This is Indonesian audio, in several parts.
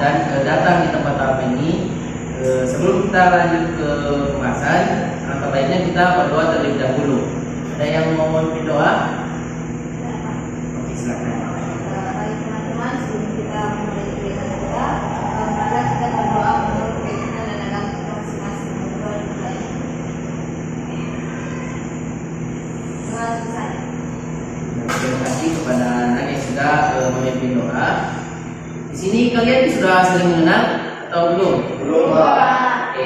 dan datang di tempat tamu ini. Sebelum kita lanjut ke pembahasan, alangkah baiknya kita berdoa terlebih dahulu. Ada yang mau memimpin doa? Oke, silakan. Baik teman-teman, sebelum kita mulai kegiatan kita, mari kita berdoa menurut keyakinan dan agama kita masing-masing. Berdoa dimulai. Doa selesai. Terima kasih kepada anak yang sudah memimpin doa. Di sini kalian sudah saling mengenal atau belum? Belum, Pak. Oke,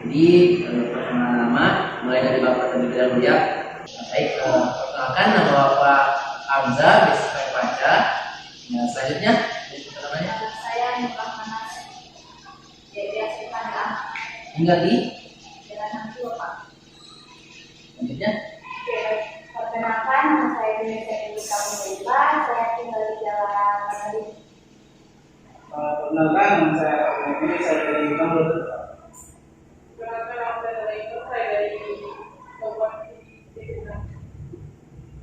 jadi pertama-tama mulai dari Bapak terlebih dahulu ya. Baik, perkenalkan nama Bapak Hamzah, besok Paca. Nah, selanjutnya, apa namanya? Saya Nurah Manas. Biasa dipanggil Tinggal di Jalan Hangtua, Pak. selanjutnya. Perkenalkan, nama saya Indonesia Indika Mulia. Saya tinggal di Jalan Manado. Perkenalkan, nama saya Abdul saya dari Bangladesh. Perkenalkan, nama saya dari Kabupaten Cirebon.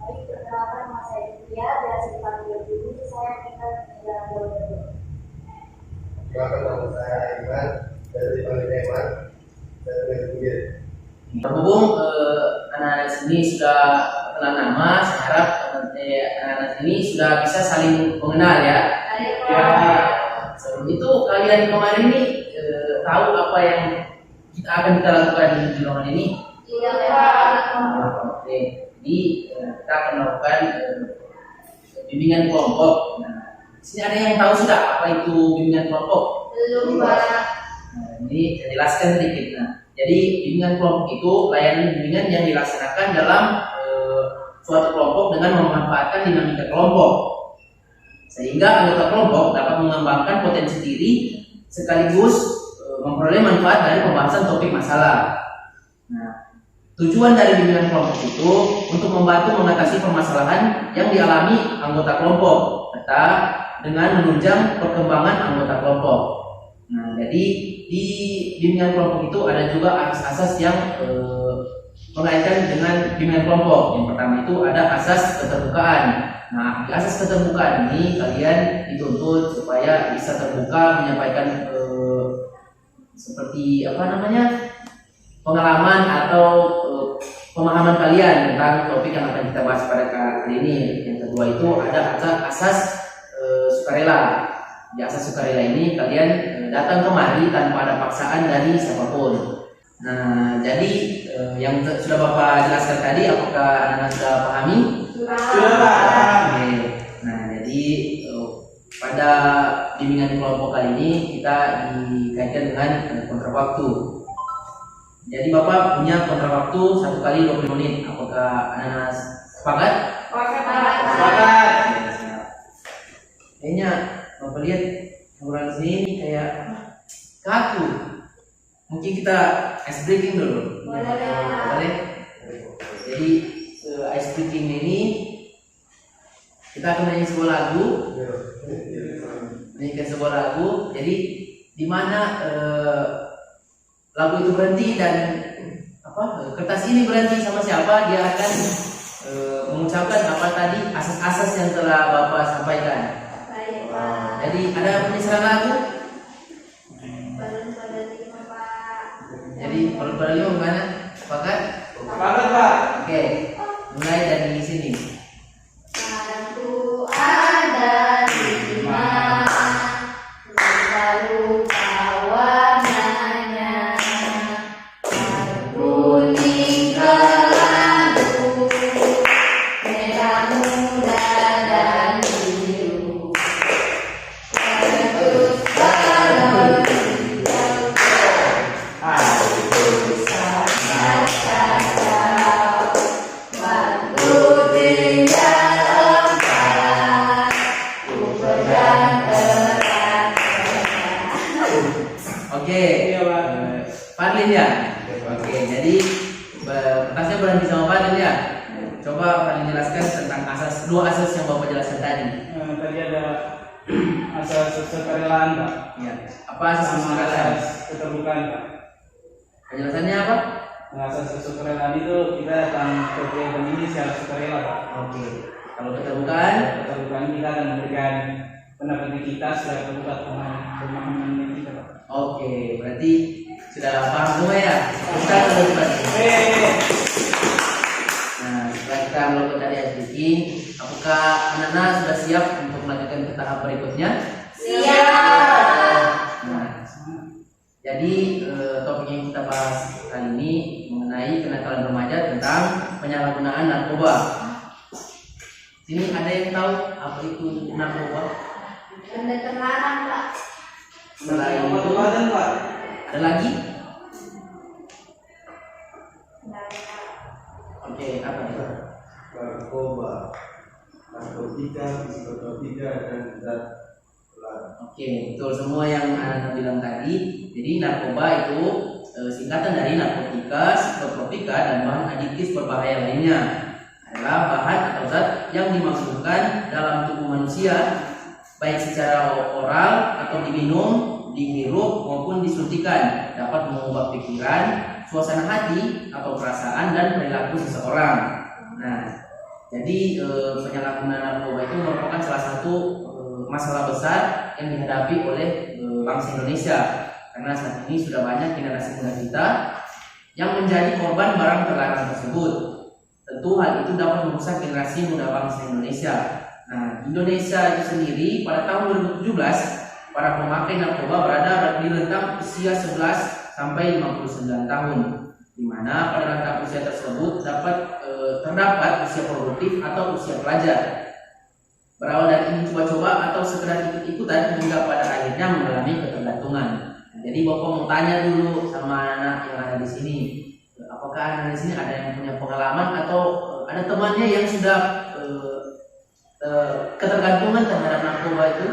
Baik, perkenalkan, nama saya Dia. Biasa dipanggil Dulu. Saya tinggal di Jalan Bodoh. Perkenalkan, nama saya Iman dari Palembang, dari Pinggir. Berhubung anak-anak sini sudah kenal nama, saya harap anak-anak ini sudah bisa saling mengenal ya. Ya. Sebelum itu kalian kemarin ini tahu apa yang akan kita lakukan di ruangan ini? Iya, Pak. Oke, jadi kita akan melakukan bimbingan kelompok. Nah, di sini ada yang tahu sudah apa itu bimbingan kelompok? Belum, Pak. Nah, ini saya jelaskan sedikit. Nah, jadi bimbingan kelompok itu layanan bimbingan yang dilaksanakan dalam suatu kelompok dengan memanfaatkan dinamika kelompok, sehingga anggota kelompok dapat mengembangkan potensi diri sekaligus memperoleh manfaat dari pembahasan topik masalah. Nah, tujuan dari bimbingan kelompok itu untuk membantu mengatasi permasalahan yang dialami anggota kelompok serta dengan menunjang perkembangan anggota kelompok. Nah, jadi di bimbingan kelompok itu ada juga asas-asas yang mengaitkan dengan bimbingan kelompok. Yang pertama itu ada asas keterbukaan. Nah, di asas keterbukaan ini kalian dituntut supaya bisa terbuka menyampaikan seperti apa namanya, pengalaman atau pemahaman kalian tentang topik yang akan kita bahas pada kali ini. Yang kedua itu ada asas sukarela. Di asas sukarela ini kalian datang kemari tanpa ada paksaan dari siapapun. Nah, jadi yang sudah Bapak jelaskan tadi, apakah anak-anak sudah pahami? Sudah, Pak. Oke. Nah, jadi pada bimbingan kelompok kali ini kita dikaitkan dengan kontrak waktu. Jadi Bapak punya kontrak waktu 1 kali 20 menit. Apakah anak-anak sepakat? Sepakat. Kayaknya Bapak lihat orang sini kayak kaku. Mungkin kita ice breaking dulu. Boleh. Jadi ice breaking ini kita akan nyanyi sebuah lagu. Nyanyikan sebuah lagu. Jadi di mana lagu itu berhenti dan kertas ini berhenti sama siapa, dia akan mengucapkan apa tadi asas-asas yang telah Bapak sampaikan. Baik, Pak. Jadi ada penyesalan lagu. Jadi kalau pada 5 gimana? Sepakat? Sepakat, Pak. Oke, mulai dari sini. Satu ada 5, lupa warnanya, kuning kelabu, merah muda dan biru. Terus kalau Oke, Fadlin ya. Oke, jadi kertasnya berhenti sama Fadlin ya. Coba Fadlin jelaskan tentang dua asas yang Bapak jelaskan tadi. Tadi ada asas kesukarelaan, Pak. Ya. Apa asas Sama kesukarela? asas keterbukaan, Pak. Penjelasannya apa? Nah, asas kesukarelaan itu kita akan kegiatan ini secara sukarela, Pak. Oke. Kalau keterbukaan, Keterbukaan kita akan memberikan penakutivitas dan pemahaman kita, Pak. Oke, berarti sudah paham semua ya. Kita terus. Nah, setelah kita melakukan tadi speaking, apakah anak-anak sudah siap untuk melanjutkan ke tahap berikutnya? Siap. Nah, jadi topik yang kita bahas kali ini mengenai kenakalan remaja tentang penyalahgunaan narkoba. Sini ada yang tahu apa itu narkoba? Benda terlarang, Pak. Selain itu, Obat-obatan, Pak. ada lagi? Oke, apa itu? narkoba, narkotika, psikotrotika, dan zat terlarang. Oke, betul semua yang Anda bilang tadi. Jadi narkoba itu singkatan dari narkotika, psikotropika, dan bahan adiktif berbahaya lainnya. Adalah bahan atau zat yang dimasukkan dalam tubuh manusia baik secara oral atau diminum, dihirup maupun disuntikan, dapat mengubah pikiran, suasana hati atau perasaan dan perilaku seseorang. Nah, jadi penyalahgunaan narkoba itu merupakan salah satu masalah besar yang dihadapi oleh bangsa Indonesia, karena saat ini sudah banyak generasi muda kita yang menjadi korban barang terlarang tersebut. Tentu hal itu dapat merusak generasi muda bangsa Indonesia. Nah, Indonesia itu sendiri pada tahun 2017 para pemakai narkoba berada di rentang usia 11 sampai 59 tahun, di mana pada rentang usia tersebut terdapat usia produktif atau usia pelajar. Berawal dari ingin coba-coba atau sekedar ikut-ikutan hingga pada akhirnya mengalami ketergantungan. Nah, jadi Bapak mau tanya dulu sama anak yang ada di sini, apakah anak di sini ada yang punya pengalaman atau ada temannya yang sudah ketergantungan terhadap narkoba itu,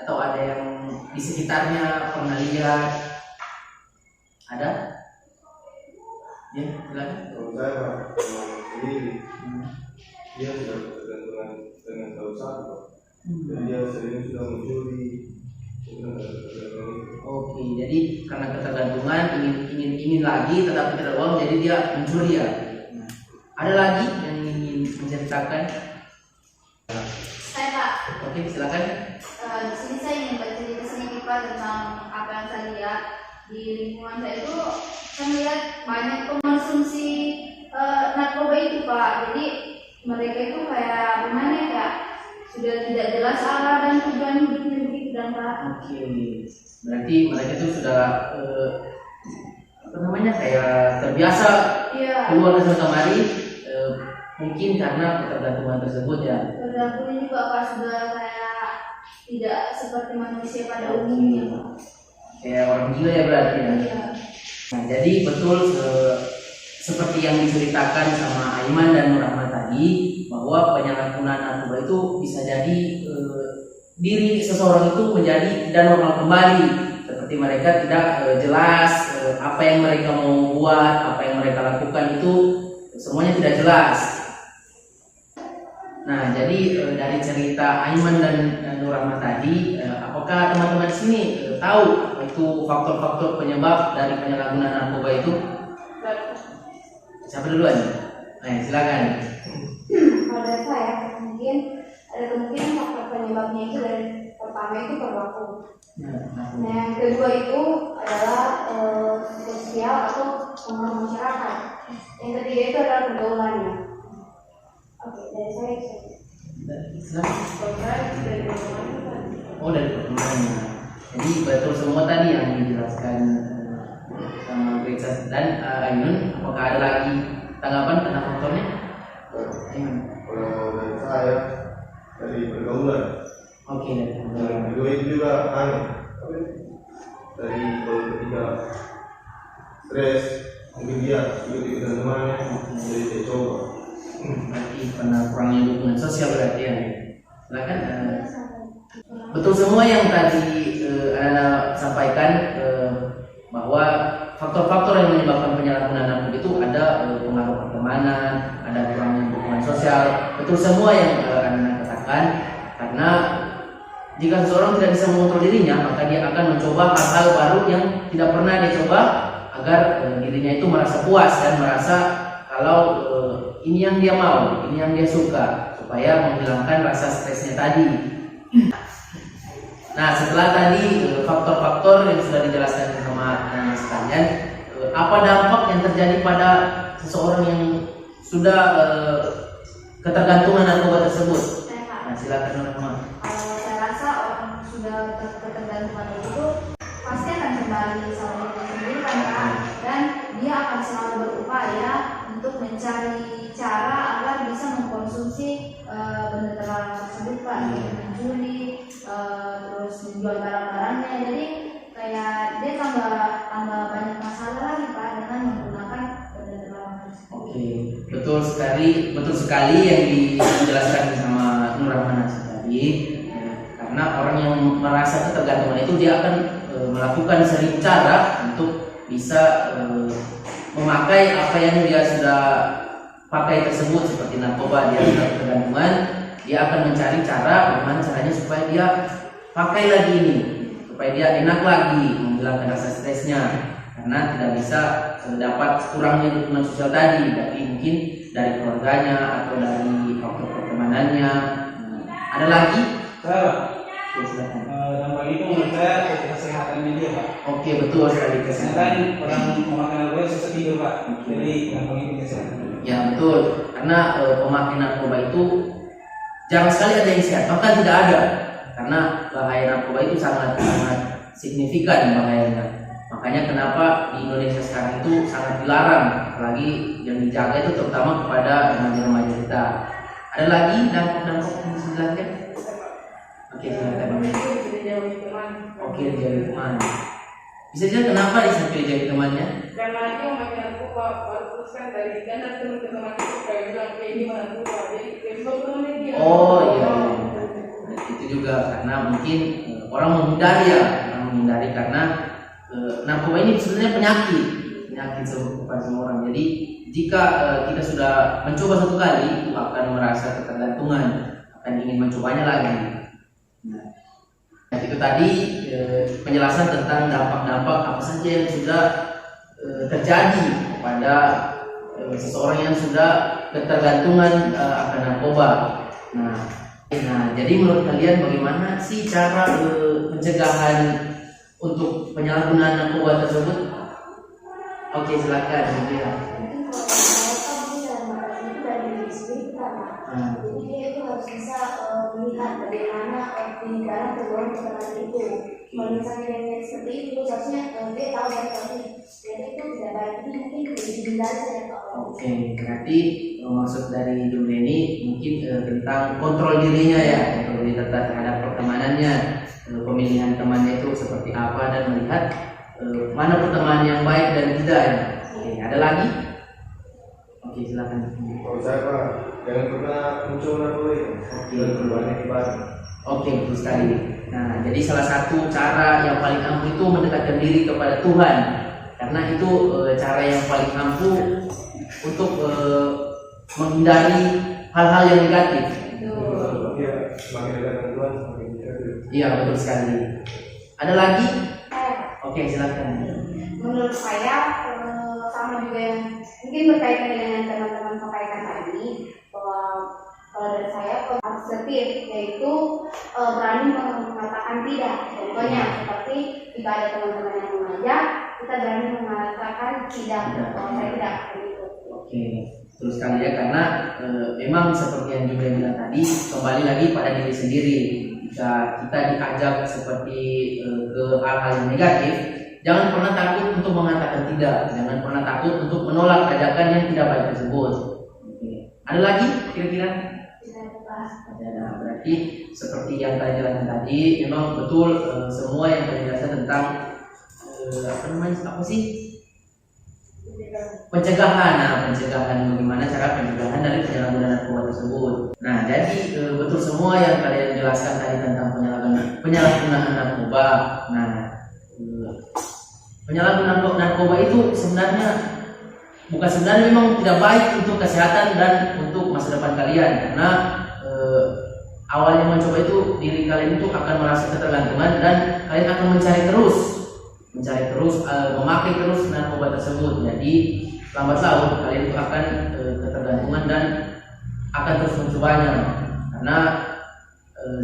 atau ada yang di sekitarnya pernah lihat? Ada? Ya, silakan. Kalau saya Pak, sendiri, dia sudah ketergantungan dengan tahu satu. Jadi dia sering sudah mencuri. Oke, jadi karena ketergantungan ingin lagi tetapi tidak uang, jadi dia mencuri ya. Nah, ada lagi yang ingin menceritakan? Saya, Pak. Oke, silakan. Di sini saya ingin bercerita sedikit, Pak, tentang apa yang saya lihat di lingkungan saya itu. Saya melihat banyak pengonsumsi narkoba itu, Pak. Jadi mereka itu kayak gimana ya, sudah tidak jelas arah dan tujuan hidupnya begitu, dan Pak. Oke, berarti mereka itu sudah apa namanya, kayak terbiasa Iya. keluar ke kemari, mungkin karena ketergantungan tersebut ya. Tergantung juga, Pak, sudah kayak tidak seperti manusia pada umumnya, Pak. Kayak orang gila ya berarti ya. Iya. Nah, jadi betul seperti yang diceritakan sama Aiman dan Nur Rahmat tadi, bahwa penyalahgunaan narkoba itu bisa jadi diri seseorang itu menjadi tidak normal kembali, seperti mereka tidak jelas apa yang mereka mau buat, apa yang mereka lakukan itu semuanya tidak jelas. Nah, jadi dari cerita Aiman dan Nur Rahmat tadi, apakah teman-teman di sini tahu apa itu faktor-faktor penyebab dari penyalahgunaan narkoba itu? Siapa duluan? Silakan. Kalau dari saya, mungkin ada kemungkinan faktor penyebabnya itu dari pertama itu perilaku. Nah, yang kedua itu adalah sosial atau pengaruh masyarakat. Yang ketiga itu adalah pergaulannya. Oke, dari saya itu. Silakan. Oh, dari perkembangannya. Jadi betul semua tadi yang dijelaskan sama Grace dan Ainun. Apakah ada lagi tanggapan tentang faktornya? Ainun. Kalau dari saya, dari pergaulan. Oke, dari Dan perkembangan. kedua itu juga dari kalau ketika stres, mungkin dia ikut-ikutan temannya, jadi dia coba. Berarti karena kurangnya dukungan sosial berarti ya. Silakan. Betul semua yang tadi Anda sampaikan, bahwa faktor-faktor yang menyebabkan penyalahgunaan narkoba itu ada pengaruh pertemanan, ada kurangnya dukungan sosial. Betul semua yang Anda katakan, karena jika seseorang tidak bisa mengontrol dirinya, maka dia akan mencoba hal-hal baru yang tidak pernah dia coba, agar dirinya itu merasa puas dan merasa kalau ini yang dia mau, ini yang dia suka, supaya menghilangkan rasa stresnya tadi. Nah, setelah tadi faktor-faktor yang sudah dijelaskan sama anak sekalian, apa dampak yang terjadi pada seseorang yang sudah ketergantungan narkoba tersebut? Nah, silakan teman-teman. Saya rasa orang yang sudah ketergantungan itu pasti akan kembali sama diri sendiri kan, Kak? Dan dia akan selalu berupaya untuk mencari cara agar bisa mengkonsumsi benda terlarang tersebut, Pak. Mencuri, terus menjual barang-barangnya. Jadi kayak dia tambah banyak masalah lagi, Pak, dengan menggunakan benda terlarang tersebut. Oke, betul sekali yang dijelaskan sama Nur Rahman tadi. Karena orang yang merasa ketergantungan itu dia akan melakukan sering cara untuk bisa memakai apa yang dia sudah pakai tersebut, seperti narkoba. Dia sudah ketergantungan, dia akan mencari cara bagaimana caranya supaya dia pakai lagi ini, supaya dia enak lagi menghilangkan rasa stresnya, karena tidak bisa dapat kurangnya dukungan sosial tadi, dari mungkin dari keluarganya atau dari faktor pertemanannya. Ada lagi? Saya, Ya, silakan. dampak itu menurut saya ke kesehatannya dia, Pak. Oke, betul sekali Kesehatan kesehatan. orang memakan narkoba susah tidur, Pak. Jadi dampak itu kesehatan. Ya betul, karena pemakaian narkoba itu jarang sekali ada yang sehat, bahkan tidak ada, karena bahaya narkoba itu sangat signifikan bahayanya. Makanya kenapa di Indonesia sekarang itu sangat dilarang, apalagi yang dijaga itu terutama kepada remaja-remaja kita. Ada lagi dampak-dampak yang bisa dijelaskan? Oke, silakan. Jadi jauhi teman. Oke, jadi teman. Bisa jadi kenapa sampai jadi temannya? Karena dia memakai narkoba, baru terus kan dari karena teman-teman itu kayak bilang kayak ini narkoba, jadi kayak teman dia. Oh iya, itu juga karena mungkin orang menghindari karena narkoba ini sebenarnya penyakit kepada semua orang. Jadi jika kita sudah mencoba satu kali, itu akan merasa ketergantungan, akan ingin mencobanya lagi. Nah, itu tadi penjelasan tentang dampak-dampak apa saja yang sudah terjadi kepada seseorang yang sudah ketergantungan akan narkoba. Nah, jadi menurut kalian bagaimana sih cara pencegahan untuk penyalahgunaan narkoba tersebut? Oke, silakan. Mungkin kalau saya kan dalam hal itu dari diri sendiri, Pak. Jadi dia itu harus bisa melihat bagaimana peninggalan kedua teman itu. Kalau misalnya dia melihat seperti itu, seharusnya dia tahu dari tadi. Jadi itu tidak baik, ini mungkin dihindari saja, Pak. Oke, berarti maksud dari Jumlah ini mungkin tentang kontrol dirinya ya, kontrol diri terhadap pertemanannya, pemilihan temannya itu seperti apa, dan melihat mana pertemanan yang baik dan tidak ya. Oke, ada lagi? Oke, silakan. Kalau saya Pak, jangan pernah muncul narkoba itu. Dan berbanyak ibadah. Oke, betul sekali. Nah, jadi salah satu cara yang paling ampuh itu mendekatkan diri kepada Tuhan, karena itu cara yang paling ampuh untuk menghindari hal-hal yang negatif. Iya, semakin dekat dengan Tuhan semakin dekat. Iya, betul sekali. Ada lagi? Oke, silakan. Menurut saya sama juga yang mungkin berkaitan dengan yang teman-teman sampaikan tadi, bahwa kalau dari saya asertif, yaitu berani mengatakan tidak. Contohnya seperti jika ada teman-teman yang mengajak, kita berani mengatakan tidak. Kalau saya tidak begitu. Oke, terus sekali ya, karena memang seperti yang juga bilang tadi, kembali lagi pada diri sendiri. Jika kita diajak seperti ke hal-hal yang negatif, jangan pernah takut untuk mengatakan tidak, jangan pernah takut untuk menolak ajakan yang tidak baik tersebut. Oke. Ada lagi kira-kira? Nah, berarti seperti yang tadi jelaskan tadi, memang betul semua yang tadi jelaskan tentang apa sih? Pencegahan. Nah, pencegahan, bagaimana cara pencegahan dari penyalahgunaan narkoba tersebut. Nah, jadi betul semua yang kalian jelaskan tadi tentang penyalahgunaan narkoba. Nah, penyalahgunaan narkoba itu sebenarnya memang tidak baik untuk kesehatan dan untuk masa depan kalian, karena awalnya mencoba itu diri kalian itu akan merasa ketergantungan dan kalian akan mencari terus memakai terus narkoba tersebut. Jadi lambat laun kalian itu akan ketergantungan dan akan terus mencobanya, karena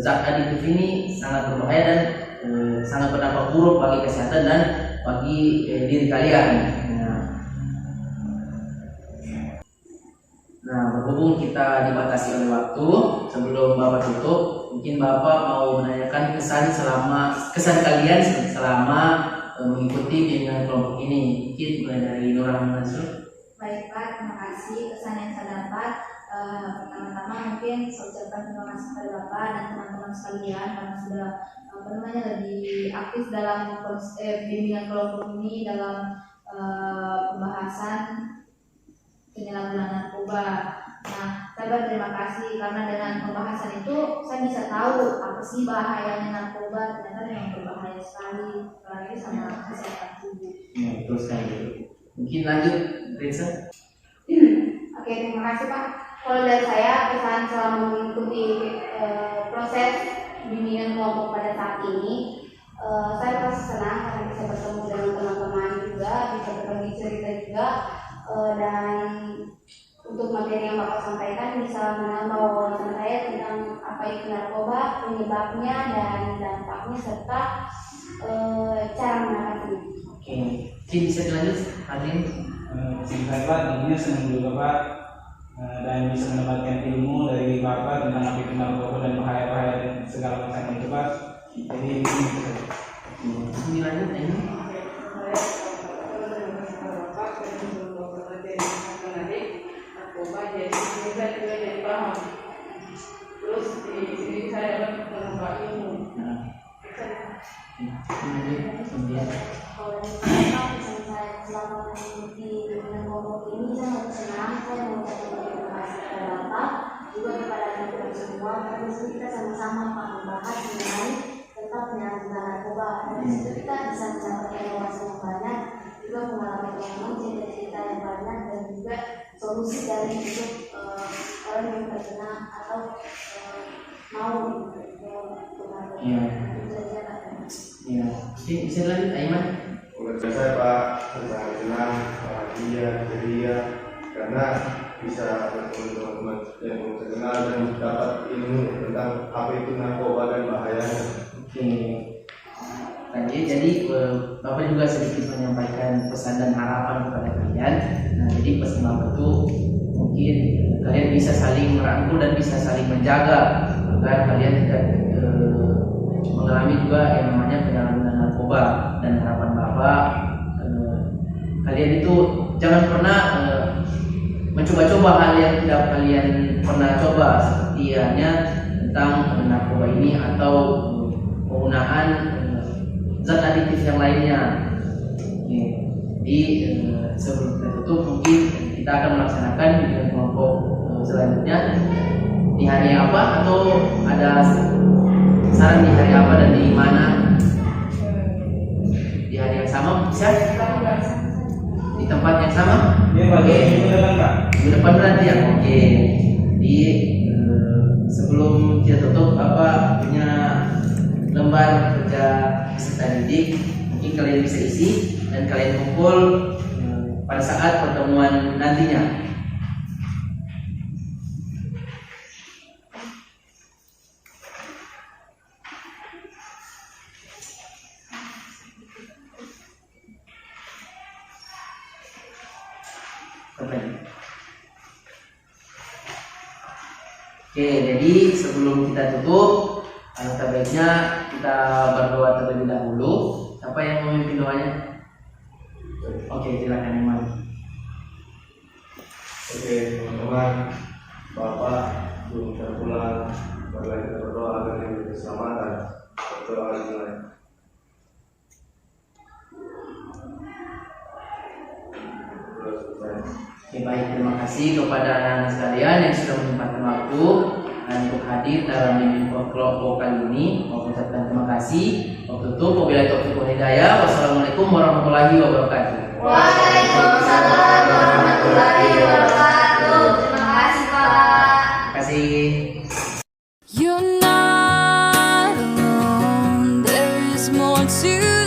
zat aditif ini sangat berbahaya dan sangat berdampak buruk bagi kesehatan dan bagi diri kalian. Nah, berhubung kita dibatasi oleh waktu, sebelum Bapak tutup, mungkin Bapak mau menanyakan kesan kalian selama mengikuti bimbingan kelompok ini. Mungkin mulai dari Nurah Mansur. Baik Pak, terima kasih kesan yang saya dapat. Pertama-tama mungkin saya ucapkan terima kasih kepada Bapak dan teman-teman sekalian karena sudah lebih aktif dalam bimbingan kelompok ini dalam pembahasan penyalahgunaan narkoba. Nah, saya berterima kasih karena dengan pembahasan itu saya bisa tahu apa sih bahayanya narkoba. Ternyata memang berbahaya sekali, apalagi sama kesehatan tubuh. Terus mungkin lanjut, Reza. Oke, terima kasih Pak. Kalau dari saya pesan selama mengikuti proses bimbingan kelompok pada saat ini, saya pasti senang karena bisa bertemu dengan teman-teman juga, bisa berbagi cerita juga, dan untuk materi yang Bapak sampaikan bisa menambah wawasan saya tentang apa itu narkoba, penyebabnya dan dampaknya serta cara mengatasinya. Oke, bisa dilanjut, Adin. Singkat Pak, tentunya senang juga Pak dan bisa mendapatkan ilmu dari Bapak tentang apa itu narkoba dan bahaya-bahaya dan segala macam itu Pak. Jadi Ini lanjut ini. Narkoba jadi saya juga jadi paham. Terus di sini saya dapat menambah ilmu. Kalau dari saya selama mengikuti bimbingan kelompok ini, saya senang, saya mengucapkan terima kasih kepada Bapak, juga kepada teman-teman semua, karena di sini kita sama-sama membahas mengenai tentang penyalahgunaan narkoba. Dan di situ kita bisa mendapatkan wawasan yang banyak, juga pengalaman yang cerita-cerita yang banyak, dan juga solusi dari hidup orang yang terkena atau mau narkoba. Ya, bisa lanjut, Aiman. Menurut saya Pak, sangat senang, bahagia, ceria, karena bisa bertemu teman-teman yang terkenal dan dapat ilmu tentang apa itu narkoba dan bahayanya. Oke. Jadi Bapak juga sedikit menyampaikan pesan dan harapan kepada kalian. Nah, jadi pesan Bapak itu mungkin kalian bisa saling merangkul dan bisa saling menjaga agar kalian tidak mengalami juga yang namanya penyalahgunaan narkoba. Dan harapan Bapak, kalian itu jangan pernah mencoba-coba hal yang tidak kalian pernah coba, seperti halnya tentang narkoba ini atau penggunaan zat aditif yang lainnya. Jadi sebelum kita tutup, mungkin kita akan melaksanakan bimbingan kelompok selanjutnya di hari apa, atau ada saran di hari apa dan di mana? Di hari yang sama bisa? Di tempat yang sama? ya Pak, minggu depan Pak. Minggu depan berarti ya? Oke. Di sebelum kita tutup, Bapak punya lembar kerja peserta didik, mungkin kalian bisa isi dan kalian kumpul pada saat pertemuan nantinya. Oke, jadi sebelum kita tutup, alangkah baiknya kita berdoa terlebih dahulu. Siapa yang memimpin doanya? Oke, silakan Iman. Oke, teman-teman, Bapak belum pulang, marilah kita berdoa agar kita keselamatan. Berdoa dimulai. Oke, baik, terima kasih kepada anak-anak sekalian yang sudah menyempatkan waktu dan untuk hadir dalam bimbingan kelompok kali ini. Mau ucapkan terima kasih. Waktu itu, wabillahi taufiq wal hidayah. Wassalamualaikum warahmatullahi wabarakatuh. Waalaikumsalam warahmatullahi wabarakatuh. Terima kasih Pak. Terima kasih. You're not alone, there is more to